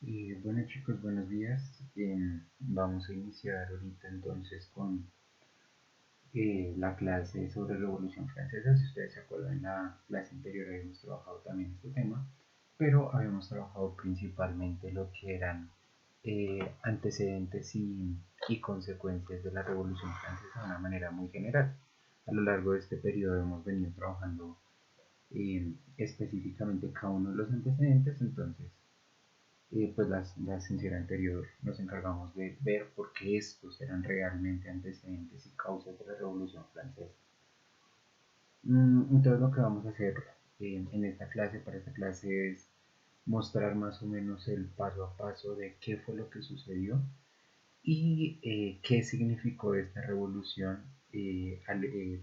Bueno chicos, buenos días. Vamos a iniciar ahorita entonces con la clase sobre Revolución Francesa. Si ustedes se acuerdan, en la clase anterior habíamos trabajado también este tema, pero habíamos trabajado principalmente lo que eran antecedentes y consecuencias de la Revolución Francesa de una manera muy general. A lo largo de este periodo hemos venido trabajando específicamente cada uno de los antecedentes, entonces pues la sesión anterior nos encargamos de ver por qué estos eran realmente antecedentes y causas de la Revolución Francesa. Entonces lo que vamos a hacer en esta clase, para esta clase, es mostrar más o menos el paso a paso de qué fue lo que sucedió y qué significó esta revolución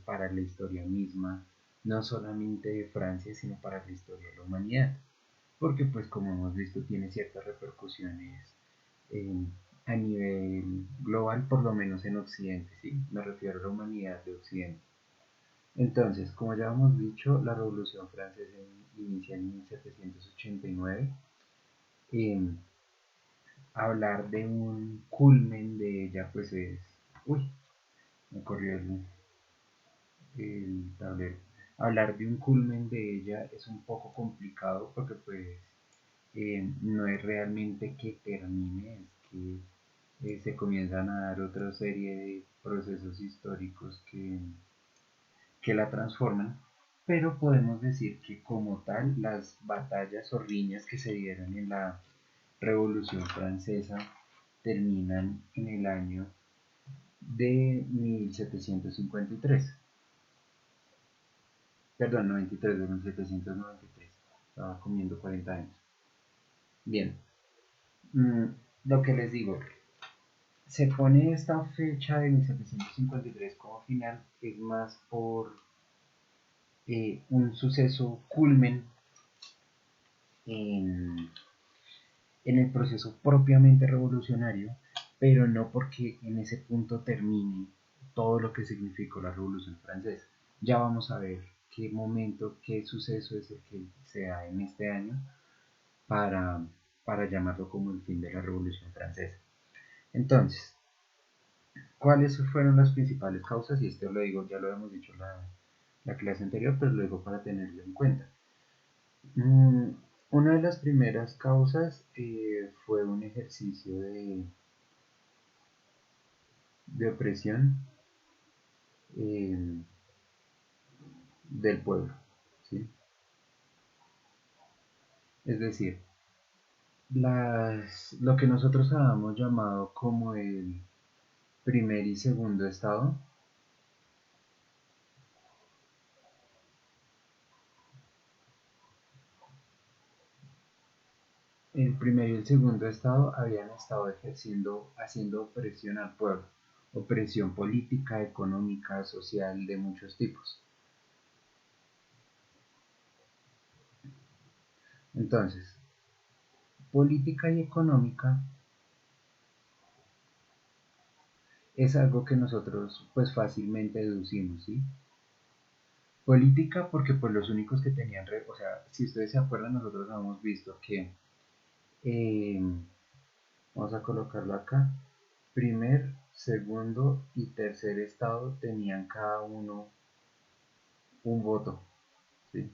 para la historia misma, no solamente de Francia, sino para la historia de la humanidad, porque pues como hemos visto tiene ciertas repercusiones eh, a nivel global, por lo menos en Occidente, ¿sí? Me refiero a la humanidad de Occidente. Entonces, como ya hemos dicho, la Revolución Francesa inicia en 1789. Eh, Hablar de un culmen de ella, pues es... Uy, me corrió el tablero. Hablar de un culmen de ella es un poco complicado porque pues no es realmente que termine, es que se comienzan a dar otra serie de procesos históricos que la transforman, pero podemos decir que como tal las batallas o riñas que se dieron en la Revolución Francesa terminan en el año de 1753, perdón, 93, de 1793, estaba comiendo 40 años. Bien, mm, lo que les digo, se pone esta fecha de 1753 como final, es más por un suceso culmen en, en el proceso propiamente revolucionario, pero no porque en ese punto termine todo lo que significó la Revolución Francesa. Ya vamos a ver qué momento, qué suceso es el que se da en este año para, para llamarlo como el fin de la Revolución Francesa. Entonces, ¿cuáles fueron las principales causas? Y esto lo digo, ya lo hemos dicho la clase anterior, pero lo digo para tenerlo en cuenta. Mm, una de las primeras causas fue un ejercicio de opresión eh, del pueblo, ¿sí? Es decir, lo que nosotros habíamos llamado como el primer y segundo estado, el primer y el segundo estado habían estado haciendo opresión al pueblo, opresión política, económica, social, de muchos tipos. Entonces, política y económica es algo que nosotros pues fácilmente deducimos, ¿sí? Política porque pues los únicos que tenían, o sea, si ustedes se acuerdan, nosotros hemos visto que, eh, vamos a colocarlo acá, primer, segundo y tercer estado tenían cada uno un voto, ¿sí?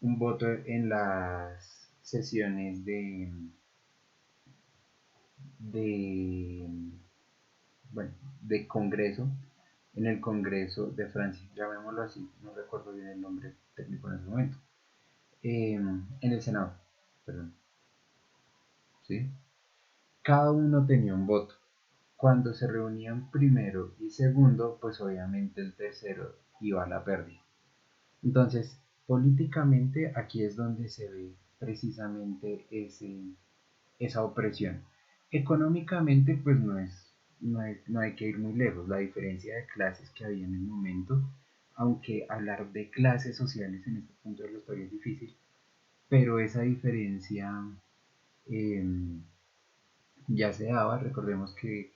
Un voto en las sesiones de, bueno, de Congreso, en el Congreso de Francia, llamémoslo así, no recuerdo bien el nombre técnico en ese momento, en el Senado, perdón, ¿sí? Cada uno tenía un voto. Cuando se reunían primero y segundo, pues obviamente el tercero iba a la pérdida. Entonces, políticamente aquí es donde se ve precisamente esa opresión. Económicamente, pues no hay que ir muy lejos. La diferencia de clases que había en el momento, aunque hablar de clases sociales en este punto de la historia es difícil, pero esa diferencia eh, ya se daba. Recordemos que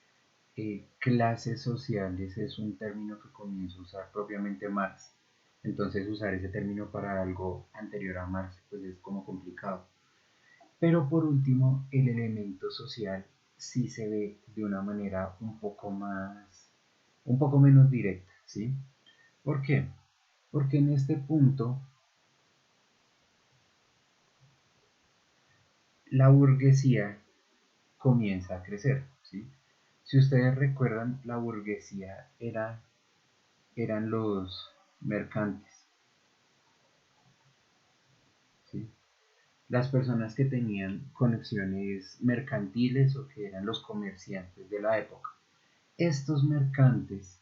clases sociales es un término que comienza a usar propiamente Marx. Entonces usar ese término para algo anterior a Marx pues es como complicado. Pero por último, el elemento social sí se ve de una manera un poco menos directa, ¿sí? ¿Por qué? Porque en este punto la burguesía comienza a crecer, ¿sí? Si ustedes recuerdan, la burguesía eran los mercantes, ¿sí? Las personas que tenían conexiones mercantiles o que eran los comerciantes de la época. Estos mercantes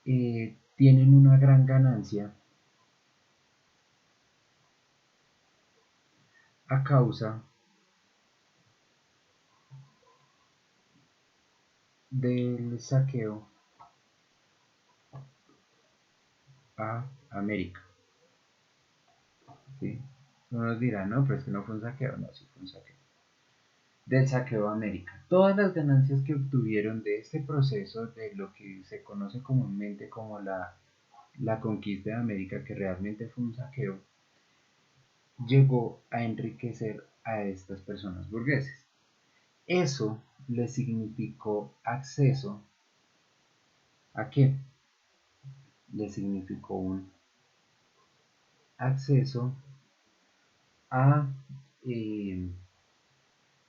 tienen una gran ganancia a causa del saqueo a América, ¿sí? Unos dirán, no, pero es que no fue un saqueo, no, sí fue un saqueo. Del saqueo a América. Todas las ganancias que obtuvieron de este proceso, de lo que se conoce comúnmente como la conquista de América, que realmente fue un saqueo, llegó a enriquecer a estas personas burgueses. Eso le significó acceso a qué? Le significó un acceso a, eh,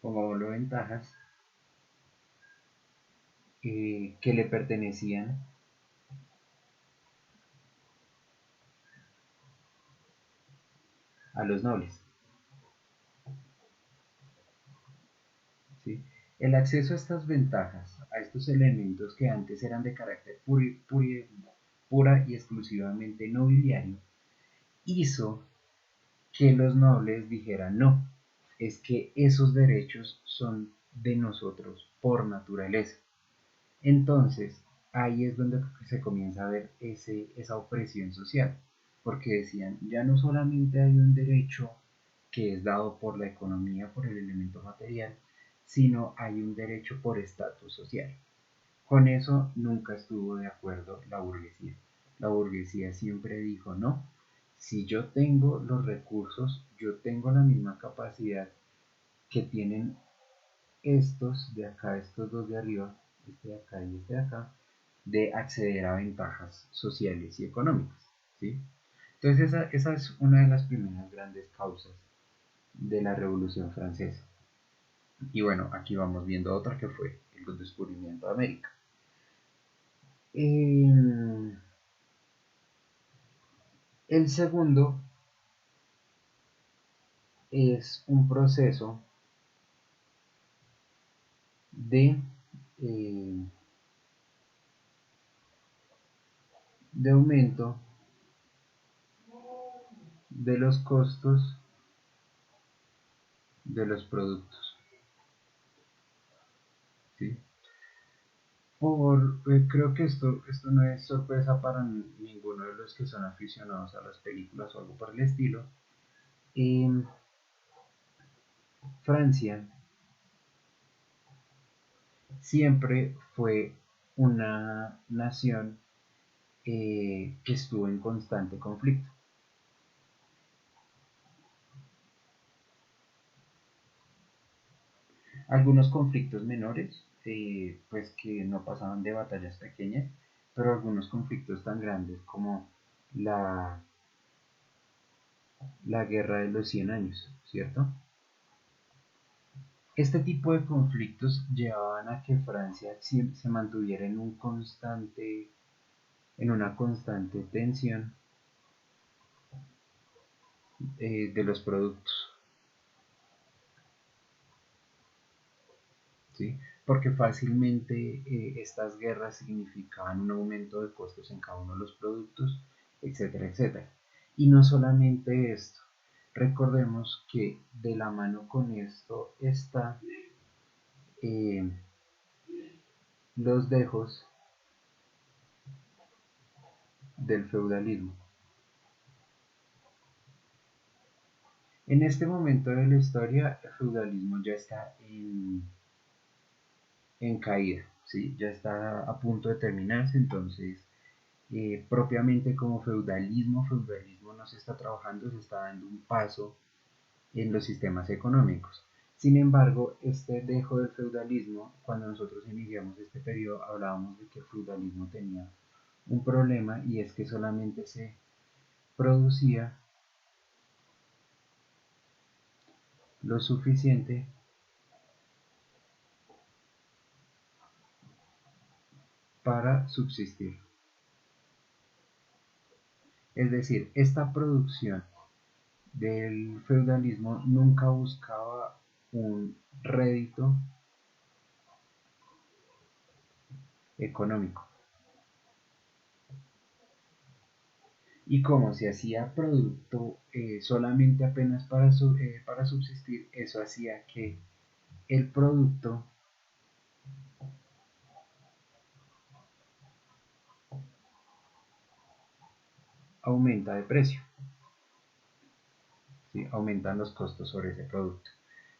pongámoslo, ventajas que le pertenecían a los nobles. ¿Sí? El acceso a estas ventajas, a estos elementos que antes eran de carácter pura y exclusivamente nobiliario, hizo que los nobles dijeran no, es que esos derechos son de nosotros por naturaleza. Entonces, ahí es donde se comienza a ver esa opresión social, porque decían, ya no solamente hay un derecho que es dado por la economía, por el elemento material, sino hay un derecho por estatus social. Con eso nunca estuvo de acuerdo la burguesía. La burguesía siempre dijo, no, si yo tengo los recursos, yo tengo la misma capacidad que tienen estos de acá, estos dos de arriba, este de acá y este de acá, de acceder a ventajas sociales y económicas, ¿sí? Entonces esa es una de las primeras grandes causas de la Revolución Francesa. Y bueno, aquí vamos viendo otra que fue el descubrimiento de América. Eh, el segundo es un proceso de, eh, de aumento de los costos de los productos, ¿sí? Creo que esto no es sorpresa para ninguno de los que son aficionados a las películas o algo por el estilo. En Francia siempre fue una nación que estuvo en constante conflicto. Algunos conflictos menores, pues que no pasaban de batallas pequeñas, pero algunos conflictos tan grandes como la, la guerra de los 100 años, ¿cierto? Este tipo de conflictos llevaban a que Francia se mantuviera en una constante tensión de los productos, ¿sí? Porque fácilmente estas guerras significaban un aumento de costos en cada uno de los productos, etcétera, etcétera. Y no solamente esto, recordemos que de la mano con esto está eh, los dejos del feudalismo. En este momento de la historia, el feudalismo ya está en caída, ¿sí? Ya está a punto de terminarse, entonces propiamente como feudalismo no se está trabajando, se está dando un paso en los sistemas económicos. Sin embargo, este dejo del feudalismo, cuando nosotros iniciamos este periodo, hablábamos de que el feudalismo tenía un problema y es que solamente se producía lo suficiente para subsistir. Es decir, esta producción del feudalismo nunca buscaba un rédito económico. Y como se hacía producto solamente apenas para subsistir, eso hacía que el producto aumenta de precio, ¿sí? Aumentan los costos sobre ese producto,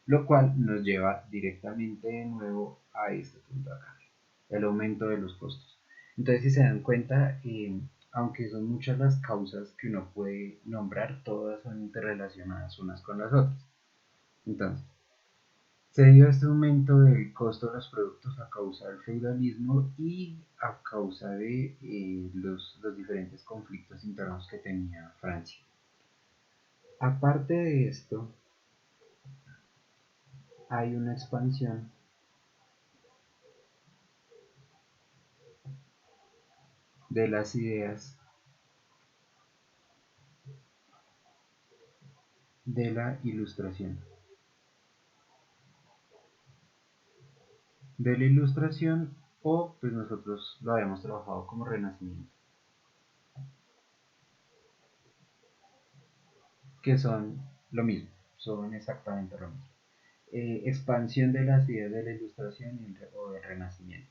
lo cual nos lleva directamente de nuevo a este punto acá, el aumento de los costos. Entonces, si se dan cuenta, aunque son muchas las causas que uno puede nombrar, todas son interrelacionadas unas con las otras. Entonces, se dio este aumento del costo de los productos a causa del feudalismo y a causa de los diferentes conflictos internos que tenía Francia. Aparte de esto, hay una expansión de las ideas de la ilustración. De la ilustración o pues nosotros lo habíamos trabajado como renacimiento, que son lo mismo, son exactamente lo mismo. Expansión de las ideas de la ilustración o del renacimiento.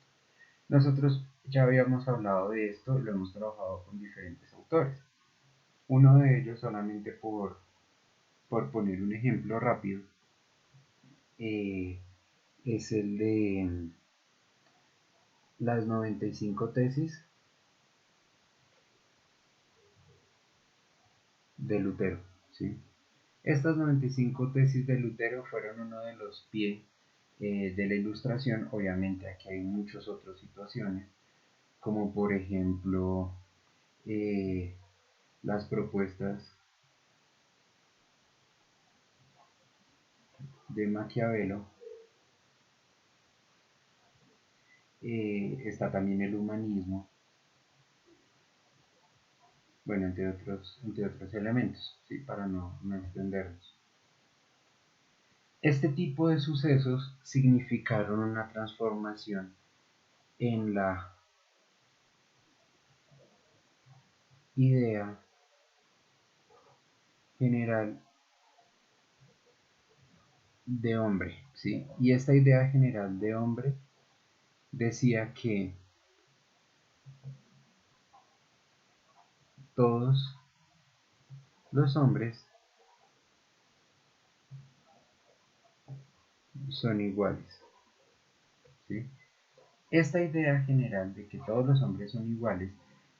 Nosotros ya habíamos hablado de esto, lo hemos trabajado con diferentes autores. Uno de ellos, solamente por poner un ejemplo rápido, eh, es el de las 95 tesis de Lutero. ¿Sí? Estas 95 tesis de Lutero fueron uno de los pies de la ilustración. Obviamente aquí hay muchas otras situaciones, como por ejemplo eh, las propuestas de Maquiavelo. Está también el humanismo, bueno, entre otros elementos, ¿sí? Para no extendernos. Este tipo de sucesos significaron una transformación en la idea general de hombre, ¿sí? Y esta idea general de hombre decía que todos los hombres son iguales, ¿sí? Esta idea general de que todos los hombres son iguales,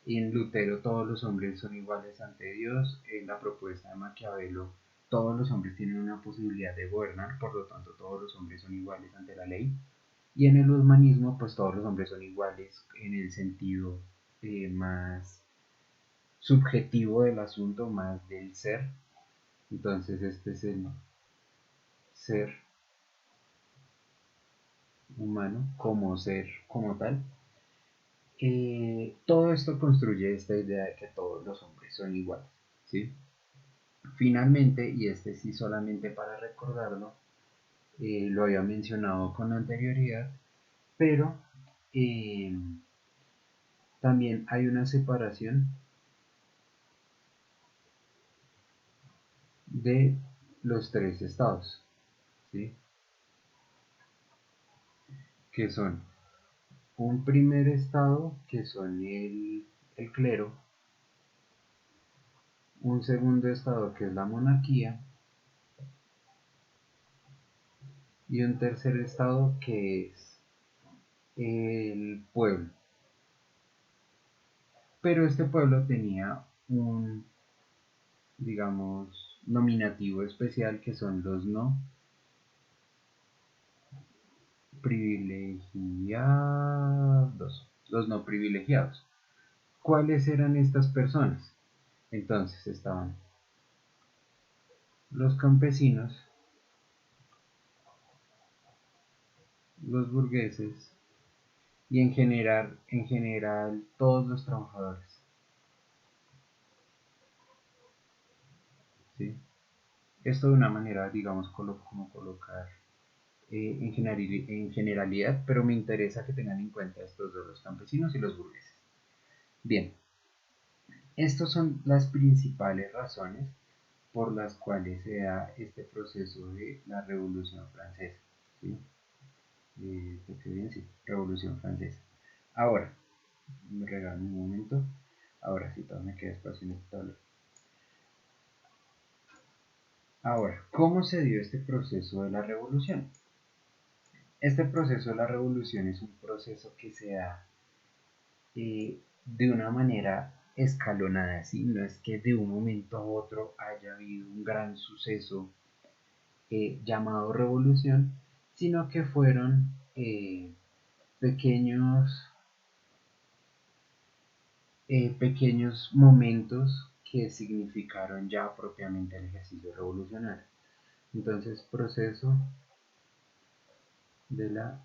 en Lutero todos los hombres son iguales ante Dios, en la propuesta de Maquiavelo todos los hombres tienen una posibilidad de gobernar, por lo tanto todos los hombres son iguales ante la ley, y en el humanismo pues todos los hombres son iguales en el sentido más subjetivo del asunto, más del ser. Entonces este es el ser humano como ser, como tal. Todo esto construye esta idea de que todos los hombres son iguales, ¿sí? Finalmente, y este sí solamente para recordarlo, lo había mencionado con anterioridad, pero eh, también hay una separación de los tres estados, ¿sí? Que son un primer estado, que son el clero, un segundo estado, que es la monarquía, y un tercer estado, que es el pueblo. Pero este pueblo tenía un, digamos, nominativo especial, que son los no privilegiados. Los no privilegiados. ¿Cuáles eran estas personas? Entonces estaban los campesinos, los burgueses y en general todos los trabajadores. ¿Sí? Esto de una manera, digamos, como colocar en generalidad, pero me interesa que tengan en cuenta estos dos, los campesinos y los burgueses. Bien, estas son las principales razones por las cuales se da este proceso de la Revolución Francesa. ¿Sí? Bien, sí, Revolución Francesa. Ahora, me regalo un momento. Ahora sí, todavía me queda espacio en esta tabla. Ahora, ¿cómo se dio este proceso de la revolución? Este proceso de la revolución es un proceso que se da de una manera escalonada, ¿sí? No es que de un momento a otro haya habido un gran suceso llamado revolución, sino que fueron pequeños, pequeños momentos que significaron ya propiamente el ejercicio revolucionario. Entonces, proceso de la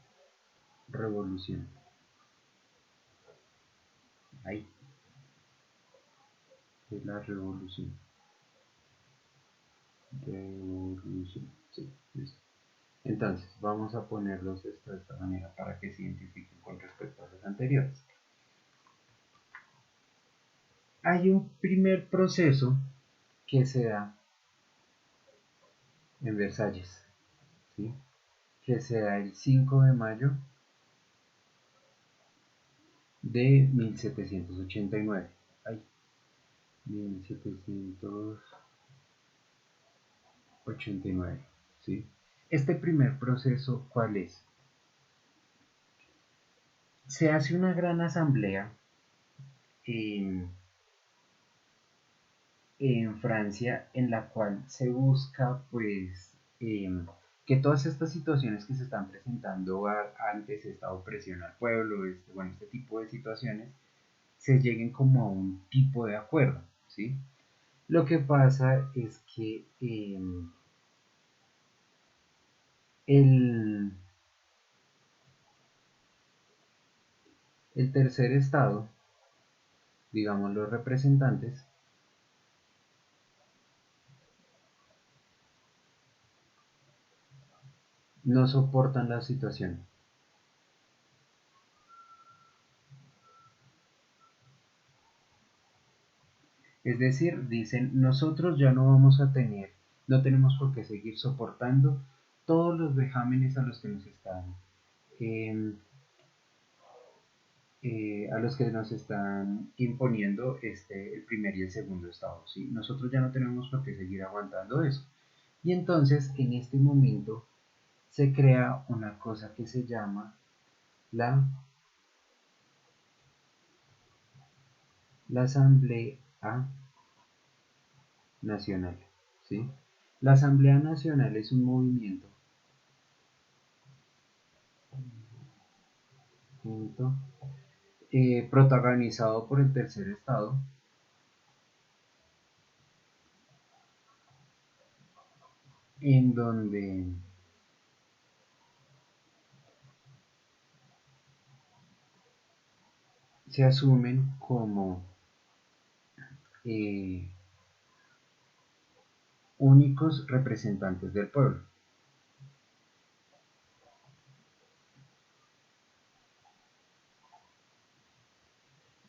revolución. Ahí, de la revolución. Revolución. Sí, listo. Entonces, vamos a ponerlos de esta manera para que se identifiquen con respecto a los anteriores. Hay un primer proceso que se da en Versalles, ¿sí? Que se da el 5 de mayo de 1789. Ay, 1789, ¿sí? Este primer proceso, ¿cuál es? Se hace una gran asamblea en, en Francia en la cual se busca, pues, que todas estas situaciones que se están presentando antes, esta opresión al pueblo, este tipo de situaciones, se lleguen como a un tipo de acuerdo, ¿sí? Lo que pasa es que el, el tercer estado, digamos los representantes, no soportan la situación. Es decir, dicen, nosotros ya no vamos a tener, no tenemos por qué seguir soportando todos los vejámenes eh, a los que nos están imponiendo el primer y el segundo estado. ¿Sí? Nosotros ya no tenemos por qué seguir aguantando eso. Y entonces, en este momento, se crea una cosa que se llama la, la Asamblea Nacional. ¿Sí? La Asamblea Nacional es un movimiento protagonizado por el tercer estado, en donde se asumen como eh, únicos representantes del pueblo.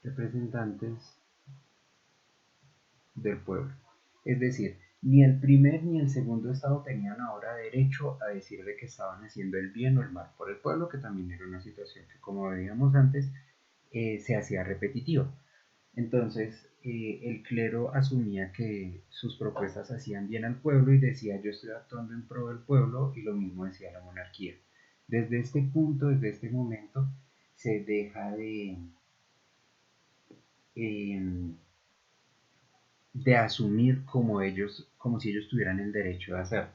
Representantes del pueblo. Es decir, ni el primer ni el segundo estado tenían ahora derecho a decir de que estaban haciendo el bien o el mal por el pueblo, que también era una situación que, como veíamos antes, se hacía repetitiva. Entonces, el clero asumía que sus propuestas hacían bien al pueblo y decía yo estoy actuando en pro del pueblo, y lo mismo decía la monarquía. Desde este punto, desde este momento, se deja de, eh, de asumir como si ellos tuvieran el derecho de hacerlo.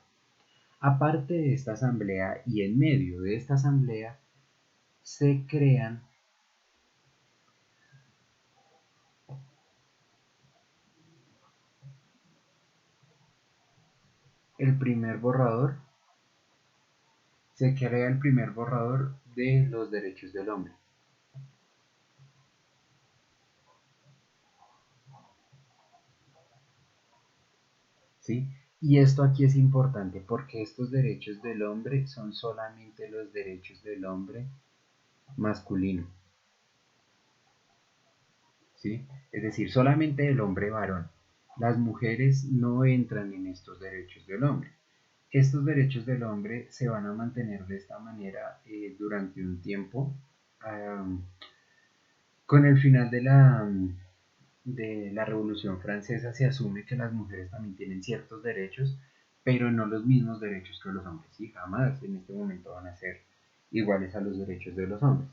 Aparte de esta asamblea y en medio de esta asamblea se crean el primer borrador, se crea el primer borrador de los derechos del hombre. ¿Sí? Y esto aquí es importante porque estos derechos del hombre son solamente los derechos del hombre masculino. ¿Sí? Es decir, solamente el hombre varón. Las mujeres no entran en estos derechos del hombre. Estos derechos del hombre se van a mantener de esta manera durante un tiempo. Um, con el final de la Revolución Francesa se asume que las mujeres también tienen ciertos derechos, pero no los mismos derechos que los hombres. Y jamás en este momento van a ser iguales a los derechos de los hombres.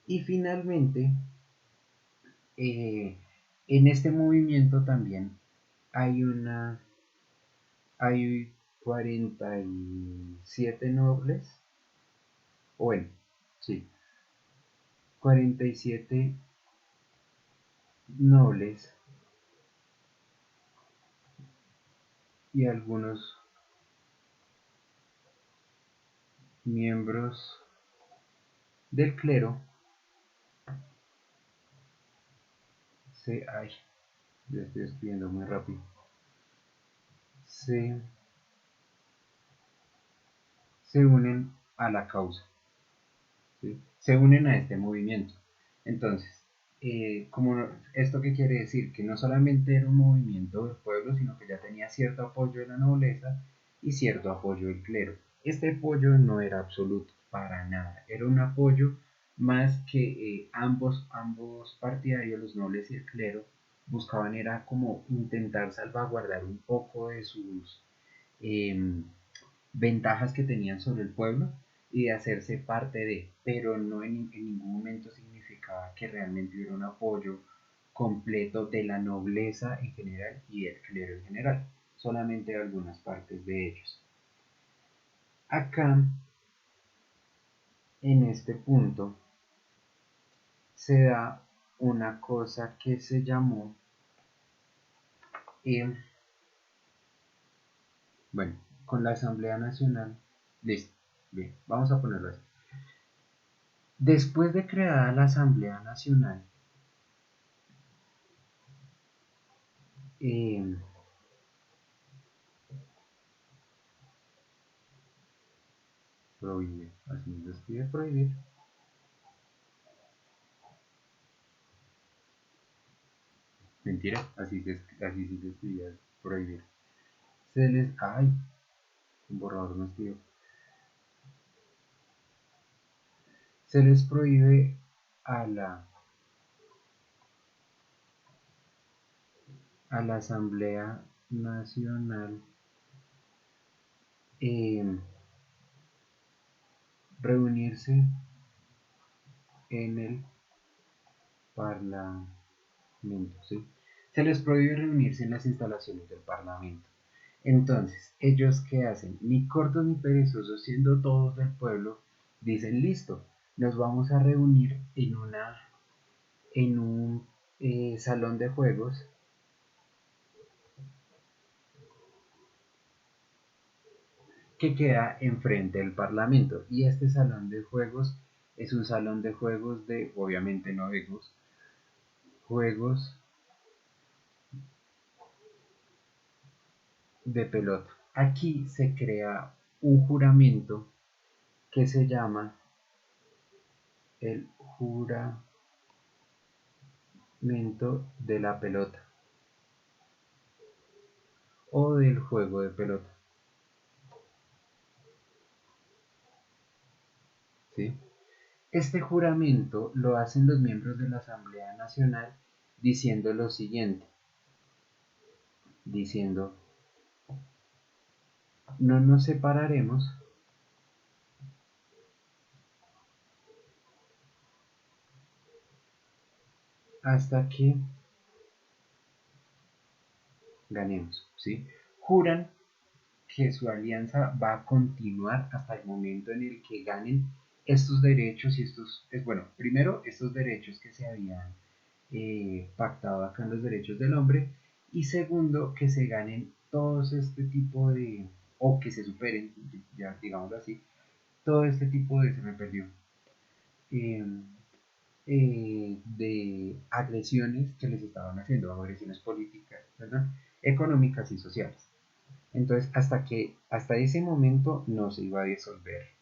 Y finalmente, eh, en este movimiento también hay hay 47 nobles, o bueno, sí, 47 nobles y algunos miembros del clero ay, yo estoy escribiendo muy rápido, se, se unen a la causa, ¿sí? Se unen a este movimiento. Entonces, ¿esto qué quiere decir? Que no solamente era un movimiento del pueblo, sino que ya tenía cierto apoyo de la nobleza y cierto apoyo del clero. Este apoyo no era absoluto, para nada, era un apoyo más que ambos partidarios, los nobles y el clero, buscaban era como intentar salvaguardar un poco de sus eh, ventajas que tenían sobre el pueblo y de hacerse parte de, pero no en ningún momento significaba que realmente hubiera un apoyo completo de la nobleza en general y del clero en general, solamente algunas partes de ellos. Acá, en este punto, se da una cosa que se llamó, eh, bueno, con la Asamblea Nacional, listo, bien, vamos a ponerlo así. Después de creada la Asamblea Nacional, eh, prohíbe, así se escribe prohibir, mentira, así sí se escribe prohibir. Ay, un borrador no escribió. Se les prohíbe a la Asamblea Nacional eh, reunirse en el Parlamento, ¿sí? Se les prohíbe reunirse en las instalaciones del Parlamento. Entonces, ¿ellos qué hacen? Ni cortos ni perezosos, siendo todos del pueblo, dicen, listo, nos vamos a reunir en un salón de juegos que queda enfrente del Parlamento. Y este salón de juegos es un salón de juegos de, obviamente no juegos, juegos de pelota. Aquí se crea un juramento que se llama el juramento de la pelota o del juego de pelota. ¿Sí? Este juramento lo hacen los miembros de la Asamblea Nacional diciendo lo siguiente, diciendo, no nos separaremos hasta que ganemos, ¿sí? Juran que su alianza va a continuar hasta el momento en el que ganen estos derechos y estos, es bueno, primero estos derechos que se habían pactado acá en los derechos del hombre y segundo que se ganen todos este tipo de, o que se superen, ya digámoslo así, todo este tipo de, se me perdió, eh, de agresiones que les estaban haciendo, agresiones políticas, ¿verdad? Económicas y sociales. Entonces, hasta ese momento no se iba a disolver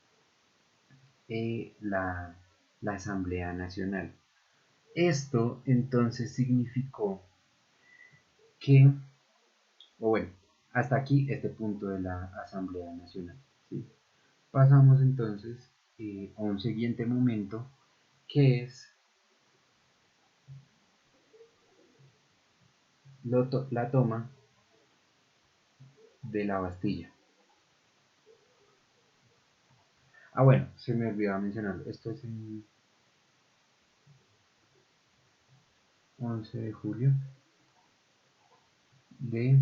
la, la Asamblea Nacional. Esto entonces significó que, o bueno, hasta aquí este punto de la Asamblea Nacional. ¿Sí? Pasamos entonces a un siguiente momento que es la toma de la Bastilla. Ah, bueno, se me olvidaba mencionarlo. Esto es en 11 de julio de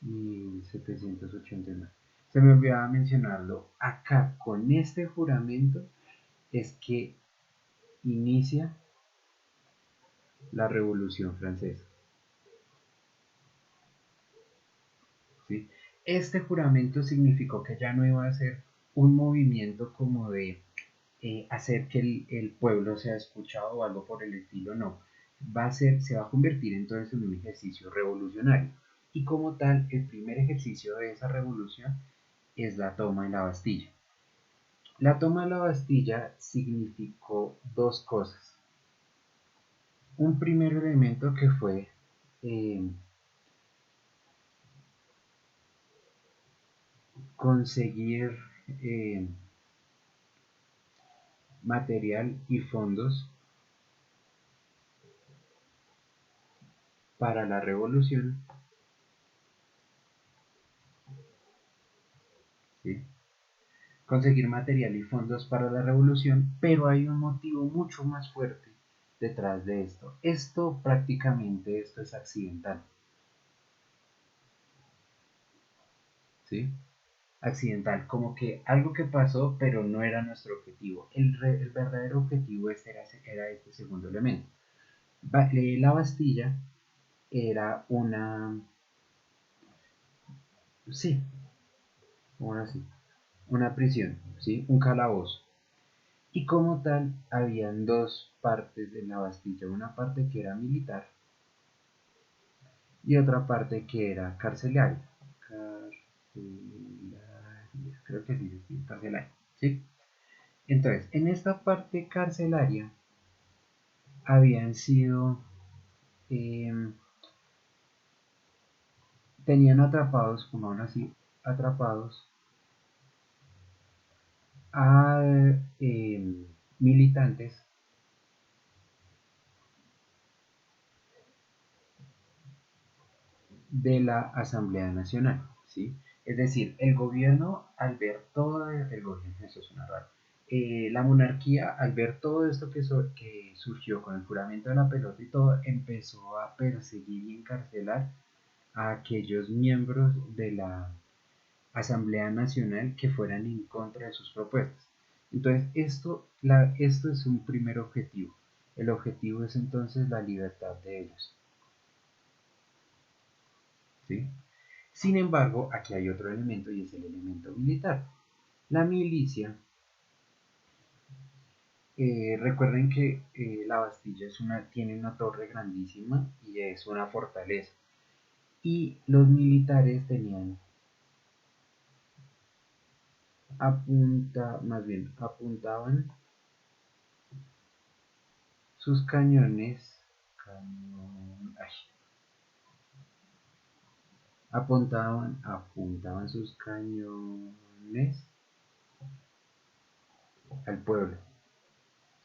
1789. Se me olvidaba mencionarlo. Acá, con este juramento, es que inicia la Revolución Francesa. ¿Sí? Este juramento significó que ya no iba a ser un movimiento como de hacer que el pueblo sea escuchado o algo por el estilo, no. Se va a convertir entonces en un ejercicio revolucionario. Y como tal, el primer ejercicio de esa revolución es la toma de la Bastilla. La toma de la Bastilla significó dos cosas. Un primer elemento que fue eh, conseguir eh, material y fondos para la revolución, ¿sí? Conseguir material y fondos para la revolución, pero hay un motivo mucho más fuerte detrás de esto. Esto es accidental, ¿sí? Accidental, como que algo que pasó, pero no era nuestro objetivo. El verdadero objetivo era este segundo elemento. La Bastilla era sí, sí, una prisión, ¿sí? Un calabozo. Y como tal, habían dos partes de la Bastilla, una parte que era militar y otra parte que era carcelaria. Carcelaria, creo que sí, sí, carcelaria, ¿sí? Entonces, en esta parte carcelaria habían sido, eh, tenían atrapados, como ahora sí, atrapados a militantes de la Asamblea Nacional, ¿sí? Es decir, el gobierno al ver todo, el gobierno, eso suena raro, la monarquía al ver todo esto que surgió con el juramento de la pelota y todo, empezó a perseguir y encarcelar a aquellos miembros de la Asamblea Nacional que fueran en contra de sus propuestas. Entonces, esto es un primer objetivo. El objetivo es entonces la libertad de ellos, ¿sí? Sin embargo, aquí hay otro elemento y es el elemento militar. La milicia, recuerden que la Bastilla tiene una torre grandísima y es una fortaleza. Y los militares más bien, apuntaban sus ay, apuntaban sus cañones al pueblo,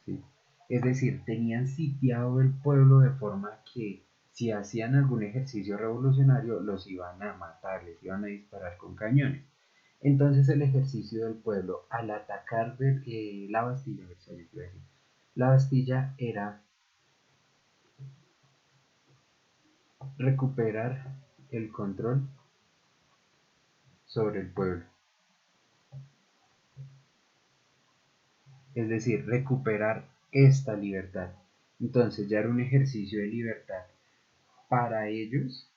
¿sí? Es decir, tenían sitiado el pueblo de forma que si hacían algún ejercicio revolucionario los iban a matar, les iban a disparar con cañones. Entonces el ejercicio del pueblo al atacar la Bastilla, la Bastilla era recuperar el control sobre el pueblo. Es decir, recuperar esta libertad. Entonces ya era un ejercicio de libertad para ellos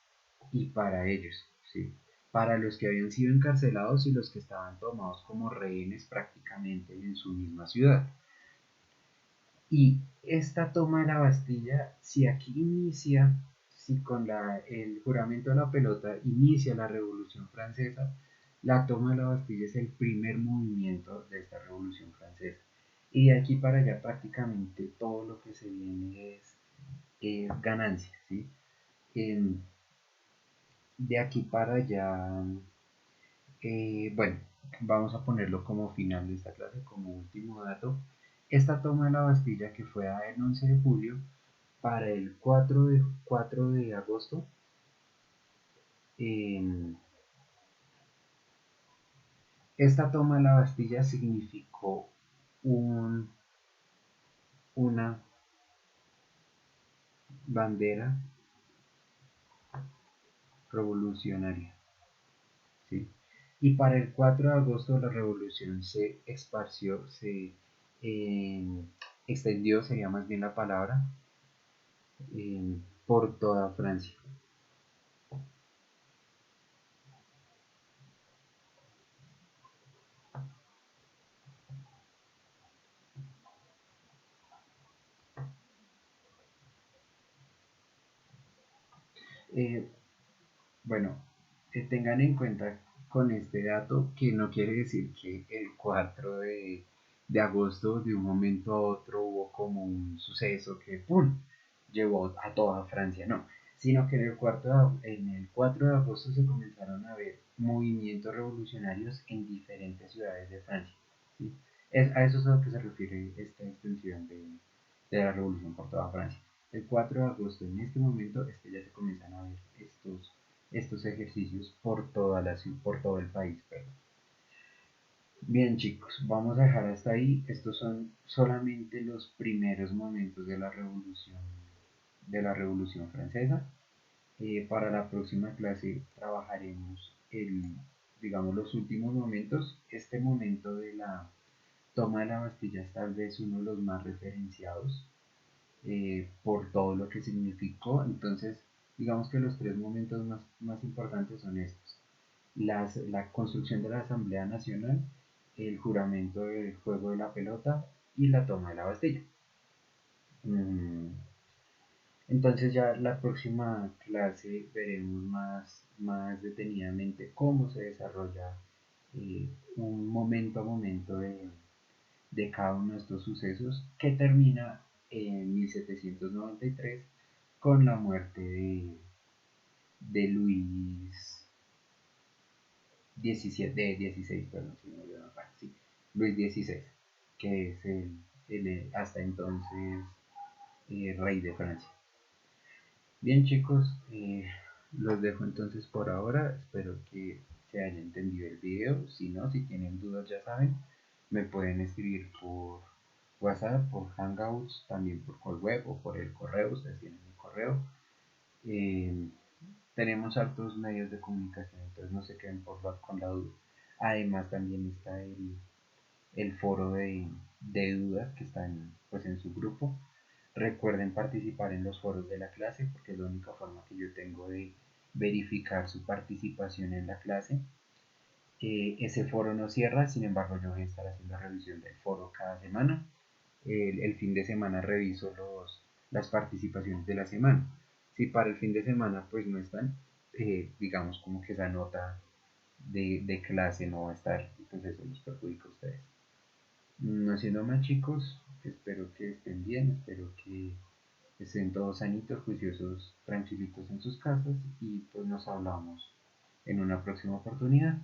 y para ellos, ¿sí? Para los que habían sido encarcelados y los que estaban tomados como rehenes prácticamente en su misma ciudad. Y esta toma de la Bastilla, si aquí inicia, si con el juramento de la pelota inicia la Revolución Francesa, la toma de la Bastilla es el primer movimiento de esta Revolución Francesa. Y de aquí para allá prácticamente todo lo que se viene es ganancia, ¿sí? Eh, de aquí para allá, bueno, vamos a ponerlo como final de esta clase, como último dato. Esta toma de la Bastilla, que fue el 11 de julio, para el 4 de agosto, eh, esta toma de la Bastilla significó un, una bandera revolucionaria, ¿sí? Y para el 4 de agosto la revolución se esparció, se eh, extendió, sería más bien la palabra, por toda Francia. Eh, bueno, tengan en cuenta con este dato que no quiere decir que el 4 de agosto de un momento a otro hubo como un suceso que ¡pum! Llevó a toda Francia, no, sino que en el 4 de agosto se comenzaron a ver movimientos revolucionarios en diferentes ciudades de Francia. ¿Sí? A eso es a lo que se refiere esta extensión de la revolución por toda Francia. El 4 de agosto, en este momento, es que ya se comienzan a ver estos ejercicios por todo el país. Perdón. Bien chicos, vamos a dejar hasta ahí. Estos son solamente los primeros momentos de la Revolución Francesa. Para la próxima clase trabajaremos digamos, los últimos momentos. Este momento de la toma de la Bastilla es tal vez uno de los más referenciados por todo lo que significó. Entonces, digamos que los tres momentos más importantes son estos. La construcción de la Asamblea Nacional, el juramento del juego de la pelota y la toma de la Bastilla. Mm, Entonces ya la próxima clase veremos más detenidamente cómo se desarrolla un momento a momento de cada uno de estos sucesos que termina en 1793 con la muerte de Luis XVII, de 16, perdón, si no me olvidó, sí, Luis XVI, que es hasta entonces rey de Francia. Bien chicos, los dejo entonces por ahora, espero que se haya entendido el video, si no, si tienen dudas ya saben, me pueden escribir por WhatsApp, por Hangouts, también por call web o por el correo, ustedes tienen mi correo. Eh, Tenemos hartos medios de comunicación, entonces no se queden con la duda. Además también está el foro de dudas que está pues, en su grupo. Recuerden participar en los foros de la clase porque es la única forma que yo tengo de verificar su participación en la clase. Ese foro no cierra, sin embargo yo voy a estar haciendo revisión del foro cada semana. El fin de semana reviso las participaciones de la semana. Si para el fin de semana pues no están, digamos como que esa nota de clase no va a estar, entonces eso los perjudica a ustedes. No siendo más chicos, espero que estén bien, espero que estén todos sanitos, juiciosos, tranquilitos en sus casas y pues nos hablamos en una próxima oportunidad.